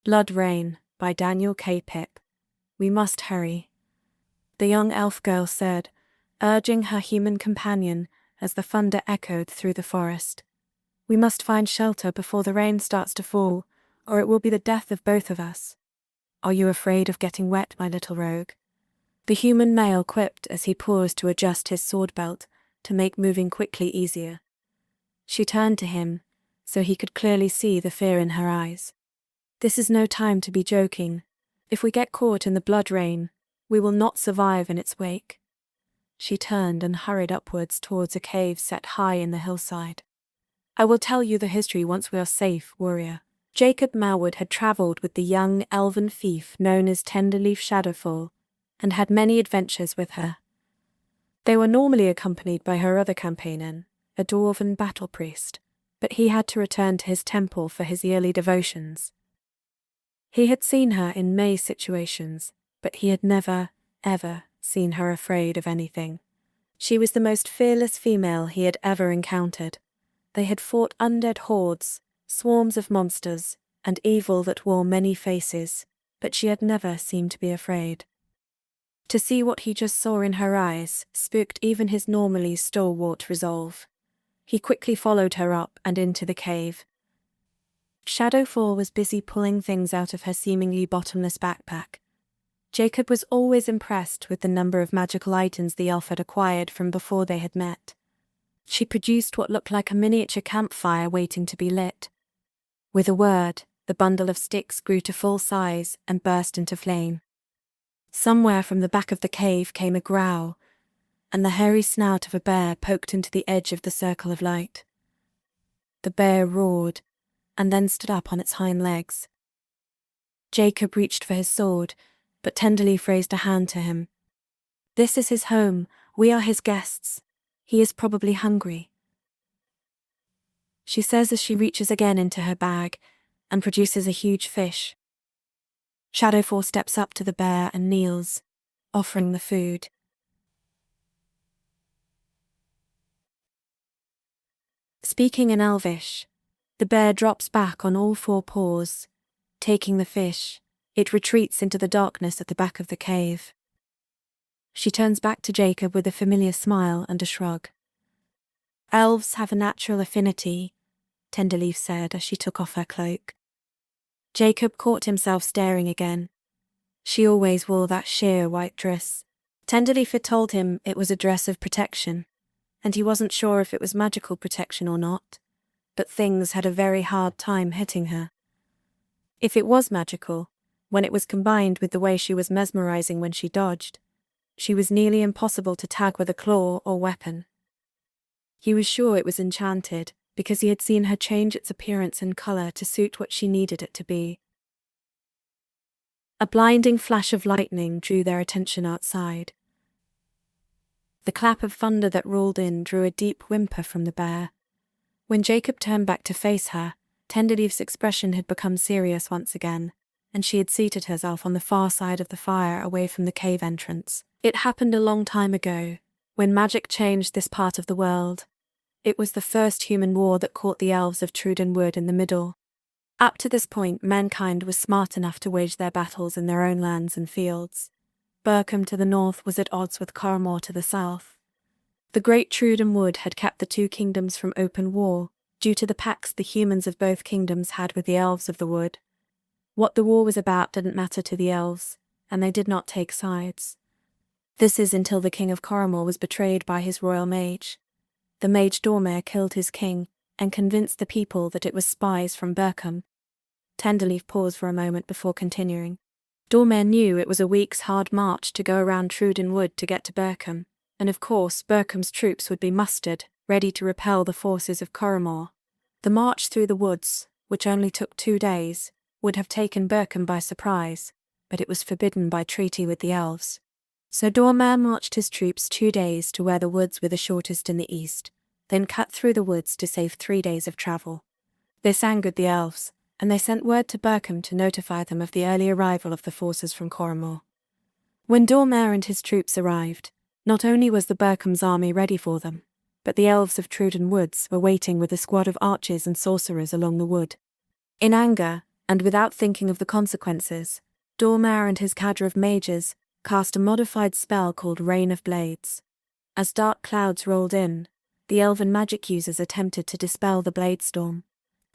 Blood Rain by Daniel K. Pip. We must hurry, the young elf girl said, urging her human companion as the thunder echoed through the forest. We must find shelter before the rain starts to fall, or it will be the death of both of us. Are you afraid of getting wet, my little rogue? The human male quipped as he paused to adjust his sword belt to make moving quickly easier. She turned to him, so he could clearly see the fear in her eyes. This is no time to be joking. If we get caught in the blood rain, we will not survive in its wake. She turned and hurried upwards towards a cave set high in the hillside. I will tell you the history once we are safe, warrior. Jacob Malwood had travelled with the young elven thief known as Tenderleaf Shadowfall, and had many adventures with her. They were normally accompanied by her other companion, a dwarven battle priest, but he had to return to his temple for his yearly devotions. He had seen her in May situations, but he had never, ever seen her afraid of anything. She was the most fearless female he had ever encountered. They had fought undead hordes, swarms of monsters, and evil that wore many faces, but she had never seemed to be afraid. To see what he just saw in her eyes spooked even his normally stalwart resolve. He quickly followed her up and into the cave. Shadowfall was busy pulling things out of her seemingly bottomless backpack. Jacob was always impressed with the number of magical items the elf had acquired from before they had met. She produced what looked like a miniature campfire waiting to be lit. With a word, the bundle of sticks grew to full size and burst into flame. Somewhere from the back of the cave came a growl, and the hairy snout of a bear poked into the edge of the circle of light. The bear roared, and then stood up on its hind legs. Jacob reached for his sword, but Tenderleaf raised a hand to him. This is his home. We are his guests. He is probably hungry, she says as she reaches again into her bag and produces a huge fish. Shadowfall steps up to the bear and kneels, offering the food. Speaking in Elvish, the bear drops back on all four paws. Taking the fish, it retreats into the darkness at the back of the cave. She turns back to Jacob with a familiar smile and a shrug. Elves have a natural affinity, Tenderleaf said as she took off her cloak. Jacob caught himself staring again. She always wore that sheer white dress. Tenderleaf had told him it was a dress of protection, and he wasn't sure if it was magical protection or not, but things had a very hard time hitting her. If it was magical, when it was combined with the way she was mesmerizing when she dodged, she was nearly impossible to tag with a claw or weapon. He was sure it was enchanted, because he had seen her change its appearance and color to suit what she needed it to be. A blinding flash of lightning drew their attention outside. The clap of thunder that rolled in drew a deep whimper from the bear. When Jacob turned back to face her, Tenderleaf's expression had become serious once again, and she had seated herself on the far side of the fire away from the cave entrance. It happened a long time ago, when magic changed this part of the world. It was the first human war that caught the elves of Trudenwood in the middle. Up to this point, mankind was smart enough to wage their battles in their own lands and fields. Burkham to the north was at odds with Cormor to the south. The great Trudenwood had kept the two kingdoms from open war, due to the pacts the humans of both kingdoms had with the elves of the wood. What the war was about didn't matter to the elves, and they did not take sides. This is until the king of Cormor was betrayed by his royal mage. The mage Dormer killed his king and convinced the people that it was spies from Burkham. Tenderleaf paused for a moment before continuing. Dormer knew it was a week's hard march to go around Trudenwood to get to Burkham, and of course Burkham's troops would be mustered, ready to repel the forces of Cormor. The march through the woods, which only took 2 days, would have taken Burkham by surprise, but it was forbidden by treaty with the elves. So Dormer marched his troops 2 days to where the woods were the shortest in the east, then cut through the woods to save 3 days of travel. This angered the elves, and they sent word to Burkham to notify them of the early arrival of the forces from Cormor. When Dormer and his troops arrived, not only was the Burkham's army ready for them, but the elves of Truden Woods were waiting with a squad of archers and sorcerers along the wood. In anger, and without thinking of the consequences, Dormer and his cadre of mages cast a modified spell called Rain of Blades. As dark clouds rolled in, the elven magic users attempted to dispel the blade storm.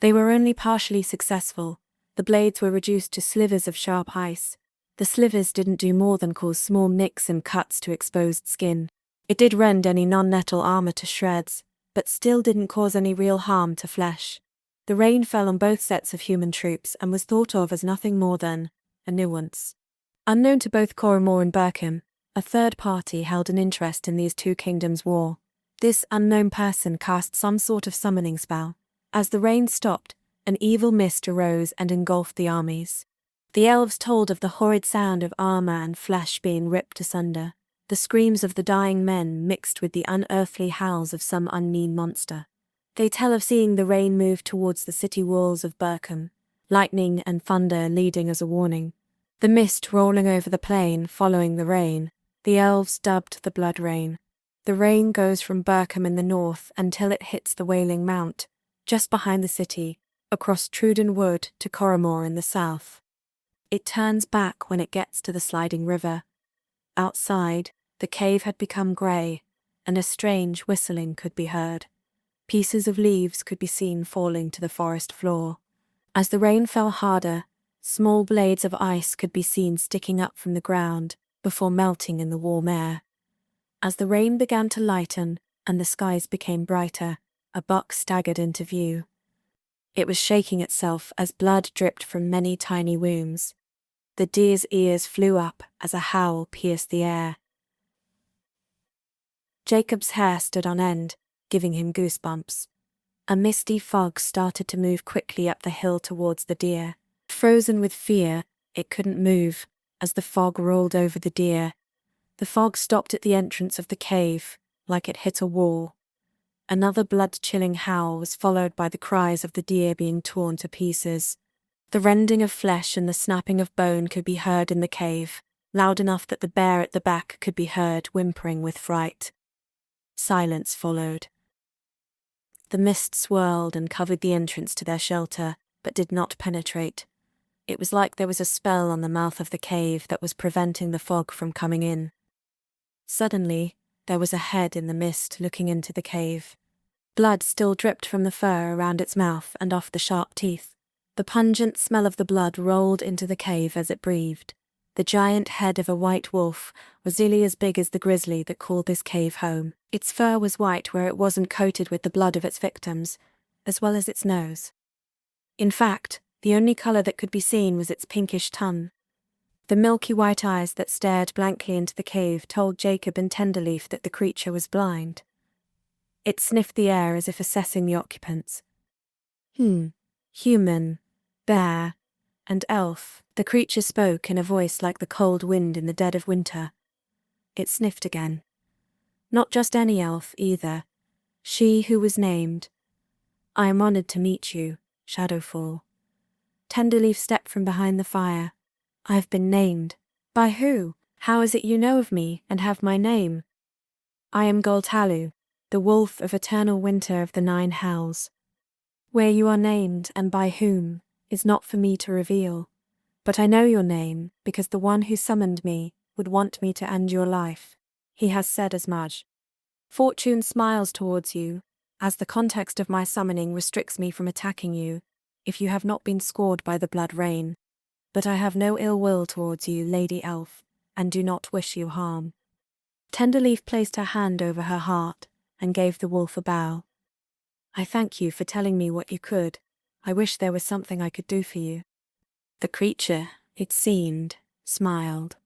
They were only partially successful. The blades were reduced to slivers of sharp ice. The slivers didn't do more than cause small nicks and cuts to exposed skin. It did rend any non-metal armor to shreds, but still didn't cause any real harm to flesh. The rain fell on both sets of human troops and was thought of as nothing more than a nuisance. Unknown to both Corrimor and Birkham, a third party held an interest in these two kingdoms' war. This unknown person cast some sort of summoning spell. As the rain stopped, an evil mist arose and engulfed the armies. The elves told of the horrid sound of armor and flesh being ripped asunder. The screams of the dying men mixed with the unearthly howls of some unknown monster. They tell of seeing the rain move towards the city walls of Birkham, lightning and thunder leading as a warning. The mist rolling over the plain following the rain, the elves dubbed the Blood Rain. The rain goes from Birkham in the north until it hits the Wailing Mount, just behind the city, across Truden Wood to Corrimor in the south. It turns back when it gets to the sliding river. Outside, the cave had become grey, and a strange whistling could be heard. Pieces of leaves could be seen falling to the forest floor. As the rain fell harder, small blades of ice could be seen sticking up from the ground before melting in the warm air. As the rain began to lighten and the skies became brighter, a buck staggered into view. It was shaking itself as blood dripped from many tiny wounds. The deer's ears flew up as a howl pierced the air. Jacob's hair stood on end, giving him goosebumps. A misty fog started to move quickly up the hill towards the deer. Frozen with fear, it couldn't move as the fog rolled over the deer. The fog stopped at the entrance of the cave, like it hit a wall. Another blood-chilling howl was followed by the cries of the deer being torn to pieces. The rending of flesh and the snapping of bone could be heard in the cave, loud enough that the bear at the back could be heard whimpering with fright. Silence followed. The mist swirled and covered the entrance to their shelter, but did not penetrate. It was like there was a spell on the mouth of the cave that was preventing the fog from coming in. Suddenly, there was a head in the mist looking into the cave. Blood still dripped from the fur around its mouth and off the sharp teeth. The pungent smell of the blood rolled into the cave as it breathed. The giant head of a white wolf was nearly as big as the grizzly that called this cave home. Its fur was white where it wasn't coated with the blood of its victims, as well as its nose. In fact, the only colour that could be seen was its pinkish tongue. The milky white eyes that stared blankly into the cave told Jacob and Tenderleaf that the creature was blind. It sniffed the air as if assessing the occupants. Human, bear, and elf. The creature spoke in a voice like the cold wind in the dead of winter. It sniffed again. Not just any elf, either. She who was named. I am honoured to meet you, Shadowfall. Tenderleaf stepped from behind the fire. I have been named. By who? How is it you know of me and have my name? I am Goltalu, the wolf of eternal winter of the 9 hells. Where you are named and by whom is not for me to reveal. But I know your name because the one who summoned me would want me to end your life. He has said as much. Fortune smiles towards you, as the context of my summoning restricts me from attacking you, if you have not been scored by the blood rain. But I have no ill will towards you, Lady Elf, and do not wish you harm. Tenderleaf placed her hand over her heart and gave the wolf a bow. I thank you for telling me what you could. I wish there was something I could do for you. The creature, it seemed, smiled.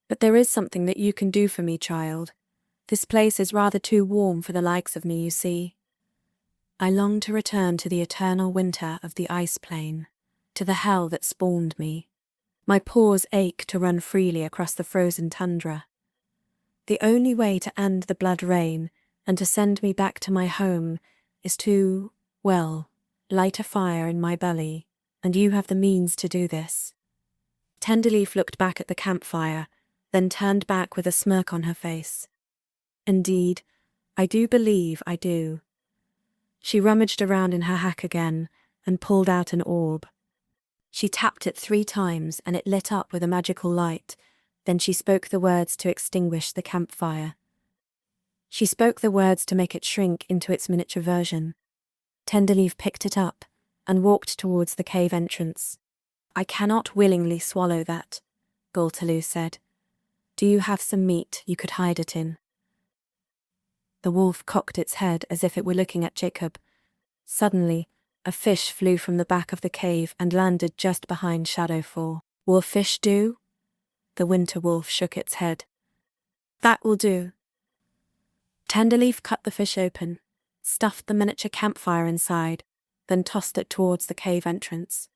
But there is something that you can do for me, child. This place is rather too warm for the likes of me, you see. I long to return to the eternal winter of the ice plain, to the hell that spawned me. My paws ache to run freely across the frozen tundra. The only way to end the blood rain and to send me back to my home is to, well, light a fire in my belly, and you have the means to do this. Tenderleaf looked back at the campfire, then turned back with a smirk on her face. Indeed, I do believe I do. She rummaged around in her hack again and pulled out an orb. She tapped it 3 times and it lit up with a magical light. Then she spoke the words to extinguish the campfire. She spoke the words to make it shrink into its miniature version. Tenderleaf picked it up and walked towards the cave entrance. "I cannot willingly swallow that," Galtaloo said. "Do you have some meat you could hide it in?" The wolf cocked its head as if it were looking at Jacob. Suddenly, a fish flew from the back of the cave and landed just behind Shadowfall. "Will fish do?" The winter wolf shook its head. "That will do." Tenderleaf cut the fish open, stuffed the miniature campfire inside, then tossed it towards the cave entrance.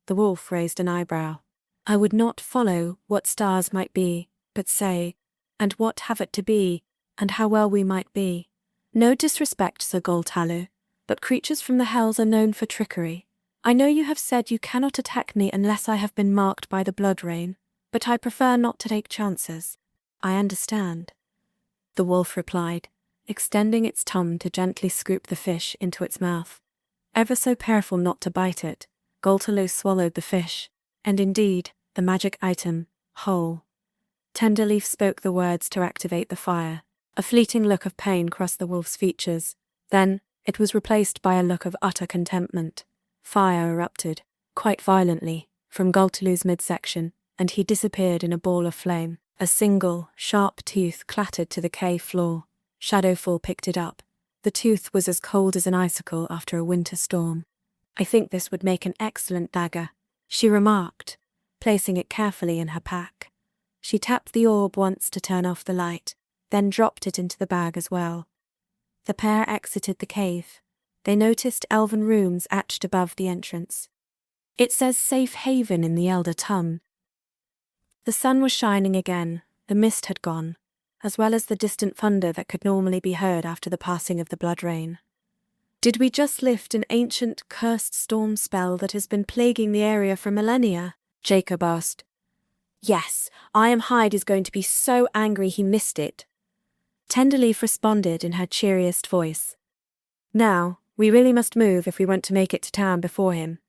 The wolf raised an eyebrow. "I would not follow what stars might be, but say, and what have it to be, and how well we might be. No disrespect, Sir Galtaloo, but creatures from the hells are known for trickery. I know you have said you cannot attack me unless I have been marked by the blood rain, but I prefer not to take chances." "I understand," the wolf replied, extending its tongue to gently scoop the fish into its mouth. Ever so careful not to bite it, Galtaloo swallowed the fish, and indeed, the magic item, whole. Tenderleaf spoke the words to activate the fire. A fleeting look of pain crossed the wolf's features. Then, it was replaced by a look of utter contentment. Fire erupted, quite violently, from Galtaloo's midsection, and he disappeared in a ball of flame. A single, sharp tooth clattered to the cave floor. Shadowfall picked it up. The tooth was as cold as an icicle after a winter storm. "I think this would make an excellent dagger," she remarked, placing it carefully in her pack. She tapped the orb once to turn off the light, then dropped it into the bag as well. The pair exited the cave. They noticed elven runes etched above the entrance. "It says Safe Haven in the Elder tongue." The sun was shining again, the mist had gone, as well as the distant thunder that could normally be heard after the passing of the blood rain. "Did we just lift an ancient, cursed storm spell that has been plaguing the area for millennia?" Jacob asked. "Yes, Iron Hide is going to be so angry he missed it," Tenderleaf responded in her cheeriest voice. "Now, we really must move if we want to make it to town before him."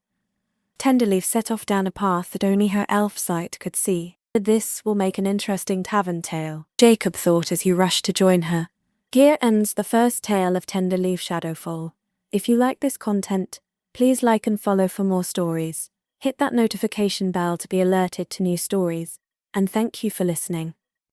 Tenderleaf set off down a path that only her elf sight could see. "This will make an interesting tavern tale," Jacob thought as he rushed to join her. Here ends the first tale of Tenderleaf Shadowfall. If you like this content, please like and follow for more stories. Hit that notification bell to be alerted to new stories, and thank you for listening.